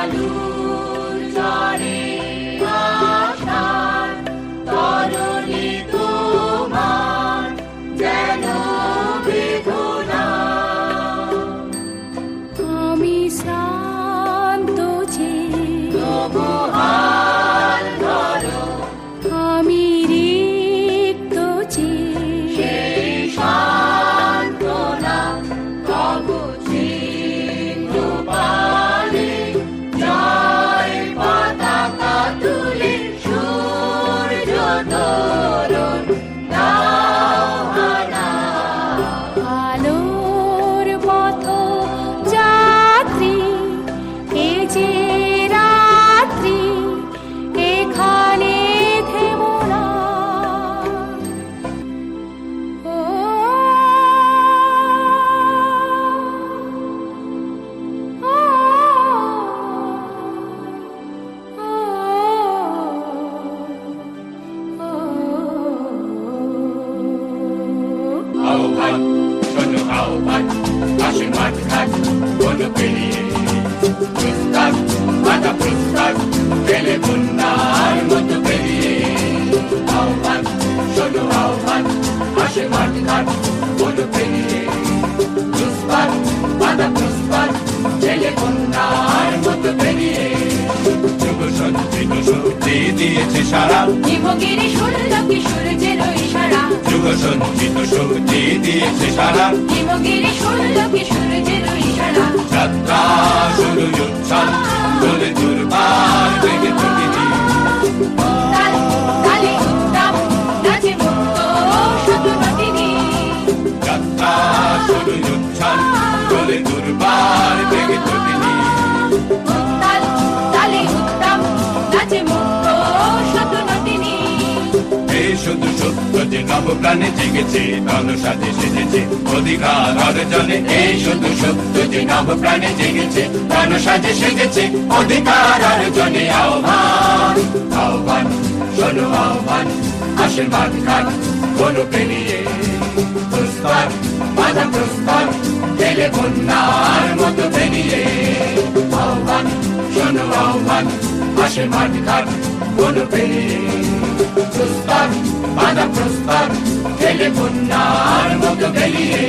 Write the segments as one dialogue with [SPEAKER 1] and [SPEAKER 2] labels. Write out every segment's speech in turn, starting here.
[SPEAKER 1] আলুর ঝড়ে আশার তরণী তোমার যেন বেদনা।
[SPEAKER 2] আমি শ্রান্ত যে
[SPEAKER 1] তবু হাল ধরো,
[SPEAKER 2] আমি রিক্ত যে
[SPEAKER 1] সেই সান্ত্বনা তব চিহ্ন পালে জয় পতাকা তুলে সূর্য তোরণ দাও হানা।
[SPEAKER 2] আলোর পথ যাত্রী এ যে রাত্রি এখানে থেমো না। ও
[SPEAKER 1] আহ্বান শোনো আহ্বান, আসে মাঠ ঘাট বলো পেরিয়ে প্রস্তাব বাধা প্রস্তাব পেলে বন্যার মতো পেরিয়ে। আহ্বান শোনো আহ্বান, আসে মাঠ ঘাট বলো পেরিয়ে প্রস্তাব বাধা প্রস্তাব পেলে বন্যার মতো পেরিয়ে। যুগ সঞ্চিত শক্তি দিয়েছে সারা,
[SPEAKER 2] হিমগিরি শুনল কি সূর্যের ইশারা।
[SPEAKER 1] যুগ সঞ্চিত শক্তি দিয়েছে সারা,
[SPEAKER 2] হিমগিরি শুনল কি সূর্যের ইশারা।
[SPEAKER 1] যাত্রা শুরু উচ্ছল দোলে দুর্বার বেগে প্রকৃতি।
[SPEAKER 2] তাল তালে উত্তাপ নাচে মুক্ত শুধু নটিনী।
[SPEAKER 1] যাত্রা শুরু উচ্ছল দোলে দুর্বার বেগে প্রকৃতি।
[SPEAKER 2] তাল তালে উত্তাপ নাচে মুক্ত শুধু নটিনী।
[SPEAKER 1] এই শুধু সত্য যে নবপ্রাণে জেগেছে তন সাজে সেজেছে অধিকার অর্জনে। এই শুধু সত্য যে নবপ্রাণে জেগেছে তন সাজে সেজেছে অধিকার অর্জনে। আহ্বান আহ্বান শোনো আহ্বান, আসে মাঠ ঘাট বলো পেরিয়ে প্রস্তাব বাধা প্রস্তাব পেলে বন্যার মতো বেরিয়ে। আহ্বান শোনো আহ্বান, আসে মাঠ ঘাট বলো পেরিয়ে প্রস্তাব বাধা প্রস্তাব পেলে বন্যার মতো বেরিয়ে।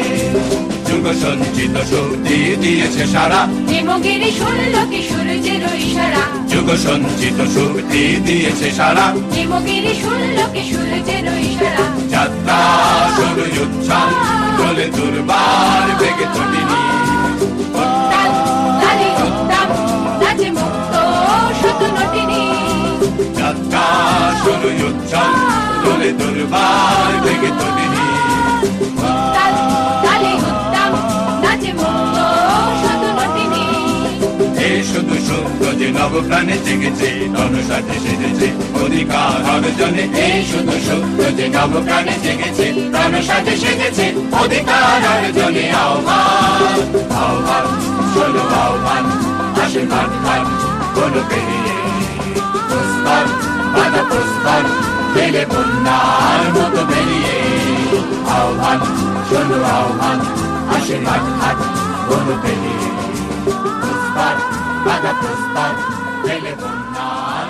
[SPEAKER 1] যুগ সঞ্চিত শক্তি দিয়েছে সারা,
[SPEAKER 2] হিমগিরি শুনল কি সূর্যের ইশারা।
[SPEAKER 1] যুগ সঞ্চিত শক্তি দিয়েছে সারা,
[SPEAKER 2] হিমগিরি শুনল কি সূর্যের ইশারা।
[SPEAKER 1] যাত্রা শুরু উচ্ছল দোলে দুর্বার বেগে প্রকৃতি।
[SPEAKER 2] তাল তালে উত্তাপ নাচে মুক্ত শুধু নটিনী।
[SPEAKER 1] যাত্রা শুরু উচ্ছল দোলে দুর্বার বেগে প্রকৃতি।
[SPEAKER 2] তাল তালে উত্তাপ নাচে মুক্ত শুধু নটিনী।
[SPEAKER 1] এই শুধু সত্য যে নবপ্রাণে জেগেছে তন সাজে সেজেছে অধিকার অর্জনে। এই শুধু সত্য যে নবপ্রাণে জেগেছে তন সাজে সেজেছে অধিকার অর্জনে। আহ্বান আহ্বান শোনো আহ্বান, আসে মাঠ ঘাট বলো পেরিয়ে প্রস্তাব বাধা প্রস্তাব পেলে বন্যার মতো বেরিয়ে। আহ্বান শোনো আহ্বান, আসে মাঠ ঘাট বলো পেরিয়ে প্রস্তাব বাধা প্রস্তাব পেলে বন্যার